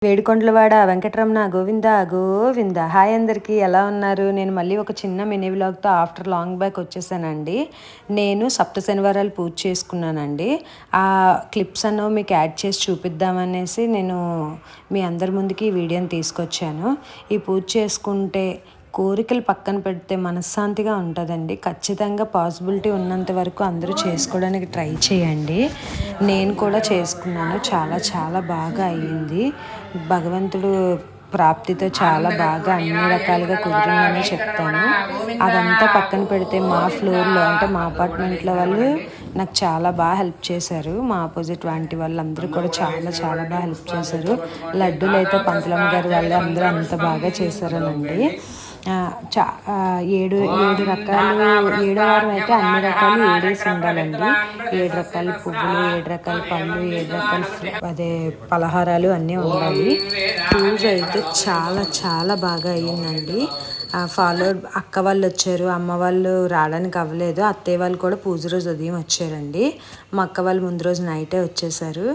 వేడుకొండలవాడ Venkataramana Govinda Govinda. Hi అందరికీ, ఎలా ఉన్నారు? నేను మళ్ళీ ఒక చిన్న మినీ వ్లాగ్తో ఆఫ్టర్ లాంగ్ బ్యాక్ వచ్చేసానండి. నేను సప్త శనివారాలు పూజ చేసుకున్నానండి. ఆ క్లిప్స్ అన్నో మీకు యాడ్ చేసి చూపిద్దామనేసి నేను మీ అందరి ముందుకి ఈ వీడియోని తీసుకొచ్చాను. ఈ పూజ చేసుకుంటే కోరికలు పక్కన పెడితే మనశ్శాంతిగా ఉంటుందండి. ఖచ్చితంగా పాసిబిలిటీ ఉన్నంత వరకు అందరూ చేసుకోవడానికి ట్రై చేయండి. నేను కూడా చేసుకున్నాను, చాలా చాలా బాగా అయ్యింది. భగవంతుడు ప్రాప్తితో చాలా బాగా అన్ని రకాలుగా కుదిరిందని చెప్తాను. అదంతా పక్కన పెడితే మా ఫ్లోర్లో అంటే మా అపార్ట్మెంట్లో వాళ్ళు నాకు చాలా బాగా హెల్ప్ చేశారు. మా ఆపోజిట్ ఆంటీ వాళ్ళు అందరూ కూడా చాలా చాలా బాగా హెల్ప్ చేశారు. లడ్డూలు అయితే పంతులమ్మ గారి వాళ్ళు అందరూ అంత బాగా చేశారనండి. ఏడు రకాలు, ఏడో వారం అయితే అన్ని రకాలు ఏడేసి ఉండాలండి. 7 రకాల పువ్వులు, 7 రకాల పళ్ళు, 7 రకాల పలహారాలు అన్నీ ఉండాలి. పూజ అయితే చాలా చాలా బాగా అయ్యిందండి. ఫాలో అక్క వాళ్ళు వచ్చారు, అమ్మ వాళ్ళు రావడానికి అవ్వలేదు. అత్తయ్య వాళ్ళు కూడా పూజ రోజు ఉదయం వచ్చారండి. మా అక్క వాళ్ళు ముందు రోజు నైటే వచ్చేసారు.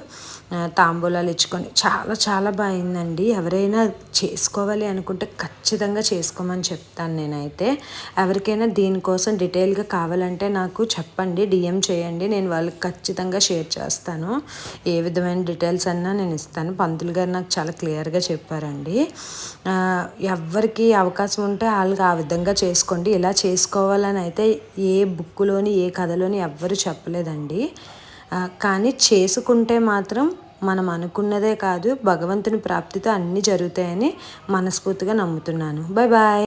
తాంబూలాలు ఇచ్చుకొని చాలా చాలా బాగుందండి. ఎవరైనా చేసుకోవాలి అనుకుంటే ఖచ్చితంగా చేసుకోమని చెప్తాను నేనైతే. ఎవరికైనా దీనికోసం డీటెయిల్గా కావాలంటే నాకు చెప్పండి, డిఎం చేయండి, నేను వాళ్ళకి ఖచ్చితంగా షేర్ చేస్తాను. ఏ విధమైన డీటెయిల్స్ అన్నా నేను ఇస్తాను. పంతులు గారు నాకు చాలా క్లియర్గా చెప్పారండి. ఎవరికి అవకాశం ఉంటే వాళ్ళకి ఆ విధంగా చేసుకోండి. ఇలా చేసుకోవాలని అయితే ఏ బుక్కులోని ఏ కథలోని ఎవ్వరు చెప్పలేదండి. కానీ చేసుకుంటే మాత్రం మనం అనుకున్నదే కాదు, భగవంతుని ప్రాప్తితో అన్నీ జరుగుతాయని మనస్ఫూర్తిగా నమ్ముతున్నాను. Bye bye.